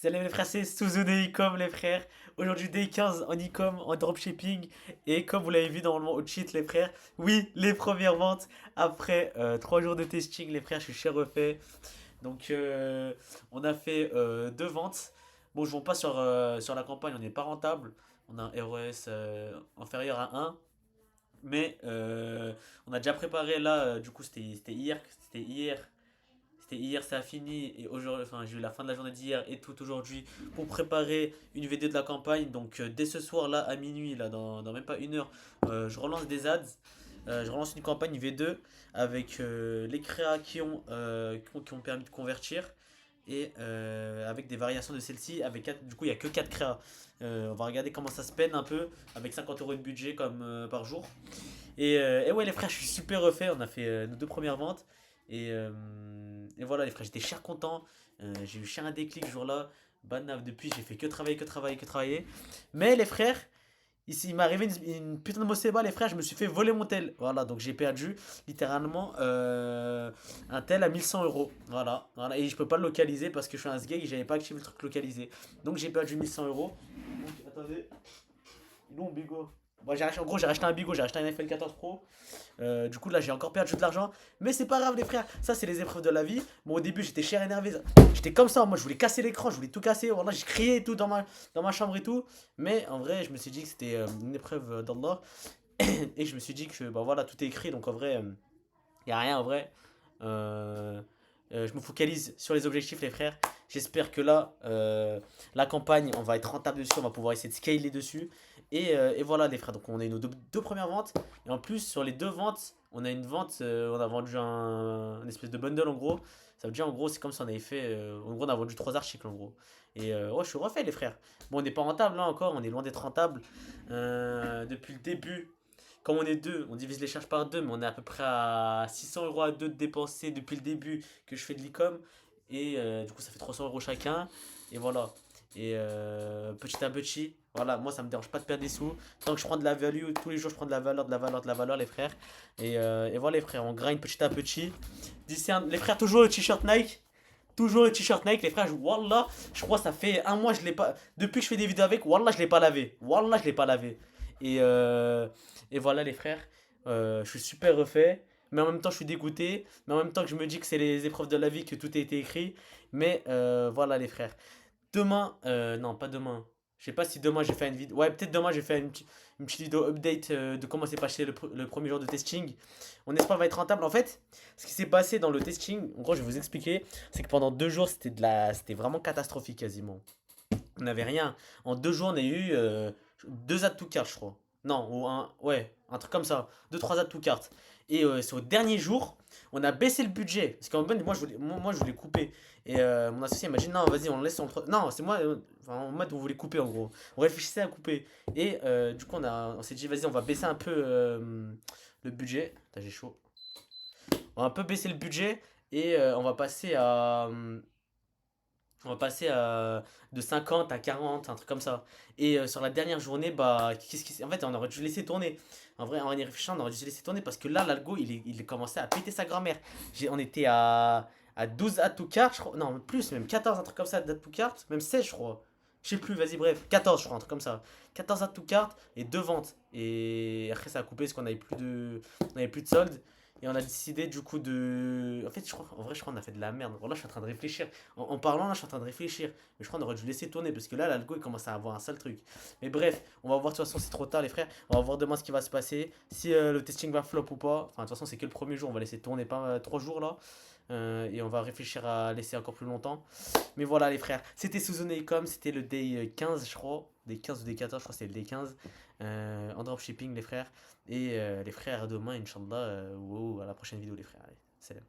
Salut les frères, c'est Suzu de e-com les frères. Aujourd'hui day 15 en e-com, en dropshipping. Et comme vous l'avez vu normalement au cheat les frères, oui, les premières ventes après 3 jours de testing les frères, je suis chez refait. Donc on a fait deux ventes. Bon, je ne vends pas sur la campagne, on n'est pas rentable. On a un ROS inférieur à un. Mais on a déjà préparé là, du coup c'était hier, ça a fini et aujourd'hui, enfin j'ai eu la fin de la journée d'hier et tout aujourd'hui pour préparer une vidéo de la campagne. Donc dès ce soir là à minuit, là dans même pas une heure, je relance des ads. Je relance une campagne V2 avec les créas qui ont permis de convertir et avec des variations de celle-ci. Du coup, il n'y a que 4 créas. On va regarder comment ça se peine un peu avec 50 euros de budget comme par jour. Et ouais, les frères, je suis super refait. On a fait nos deux premières ventes. Et voilà, les frères, j'étais cher content. J'ai eu cher un déclic ce jour-là. Banaf, depuis, j'ai fait que travailler, que travailler, que travailler. Mais les frères, ici, il m'est arrivé une putain de Moseba, les frères. Je me suis fait voler mon tel. Voilà, donc j'ai perdu littéralement un tel à 1100 euros. Voilà, voilà. Et je peux pas le localiser parce que je suis un sgeg et j'avais pas activé le truc localisé. Donc j'ai perdu 1100 euros. Donc attendez, non, bigo. Bon, en gros, j'ai racheté un bigo, j'ai racheté un iPhone 14 Pro. Du coup, là, j'ai encore perdu de l'argent. Mais c'est pas grave, les frères. Ça, c'est les épreuves de la vie. Bon, au début, j'étais cher énervé. J'étais comme ça. Moi, je voulais casser l'écran. Je voulais tout casser. Voilà, j'ai crié et tout dans ma chambre et tout. Mais en vrai, je me suis dit que c'était une épreuve d'Allah. Et je me suis dit que, bah voilà, tout est écrit. Donc en vrai, il n'y a rien en vrai. Euh, je me focalise sur les objectifs, les frères. J'espère que là, la campagne, on va être rentable dessus. On va pouvoir essayer de scaler dessus. Et voilà, les frères. Donc, on a eu nos deux premières ventes. Et en plus, sur les deux ventes, on a une vente. On a vendu une espèce de bundle en gros. Ça veut dire en gros, c'est comme si on avait fait. En gros, on a vendu trois articles en gros. Et ouais, je suis refait, les frères. Bon, on n'est pas rentable là encore. On est loin d'être rentable. Depuis le début, comme on est deux, on divise les charges par deux, mais on est à peu près à 600 euros à deux de dépenser depuis le début que je fais de l'e-com. Et du coup, ça fait 300 euros chacun. Et voilà. Et petit à petit, voilà, moi ça me dérange pas de perdre des sous. Tant que je prends de la value, tous les jours je prends de la valeur, de la valeur, de la valeur, les frères. Et voilà, les frères, on grind petit à petit. Les frères, toujours le t-shirt Nike. Toujours le t-shirt Nike, les frères. Wallah, je crois que ça fait un mois, je l'ai pas. Depuis que je fais des vidéos avec, Wallah, je l'ai pas lavé. Wallah, je l'ai pas lavé. Et, euh, et voilà, les frères. Je suis super refait. Mais en même temps, je suis dégoûté. Mais en même temps, que je me dis que c'est les épreuves de la vie, que tout a été écrit. Mais voilà, les frères. Demain, non, pas demain. Je sais pas si demain j'ai fait une vidéo. Ouais, peut-être demain j'ai fait une petite vidéo update de comment s'est passé le premier jour de testing. On espère va être rentable. En fait, ce qui s'est passé dans le testing, en gros, je vais vous expliquer, c'est que pendant 2 jours, c'était vraiment catastrophique quasiment. On n'avait rien. En 2 jours, on a eu deux add to cart, je crois. Non, ou ouais, un truc comme ça. Deux, trois add to cart. Et c'est au dernier jour, on a baissé le budget. Parce qu'en mode, moi, je voulais couper. Et mon associé m'a dit, non, vas-y, on le laisse. Non, c'est moi, enfin, en mode, on voulait couper en gros. On réfléchissait à couper. Et du coup, on s'est dit, vas-y, on va baisser un peu le budget. Putain, j'ai chaud. On va un peu baisser le budget. Et de 50 à 40, un truc comme ça. Et sur la dernière journée, bah, en fait, on aurait dû laisser tourner. En vrai, en y réfléchissant, on aurait dû laisser tourner parce que là, l'algo, il commençait à péter sa grand-mère. On était à 12 add to cart, je crois. Non, plus, même 14, un truc comme ça d'add to cart. Même 16, je crois. Je sais plus, vas-y, bref. 14, je crois, un truc comme ça. 14 add to cart et 2 ventes. Et après, ça a coupé parce qu'on avait plus de solde. Et on a décidé du coup de. En fait, en vrai, je crois qu'on a fait de la merde. Bon, là, je suis en train de réfléchir. En parlant, là, je suis en train de réfléchir. Mais je crois qu'on aurait dû laisser tourner parce que là, l'algo, il commence à avoir un sale truc. Mais bref, on va voir. De toute façon, c'est trop tard, les frères. On va voir demain ce qui va se passer. Si le testing va flop ou pas. Enfin, de toute façon, c'est que le premier jour. On va laisser tourner pas 3 jours là. Et on va réfléchir à laisser encore plus longtemps. Mais voilà, les frères. C'était Suzuneicom. C'était le day 15, je crois. Day 15 ou day 14, je crois que c'était le day 15. En dropshipping, les frères. Et les frères, à demain, Inch'Allah. Wow, à la prochaine vidéo, les frères. Allez, salam.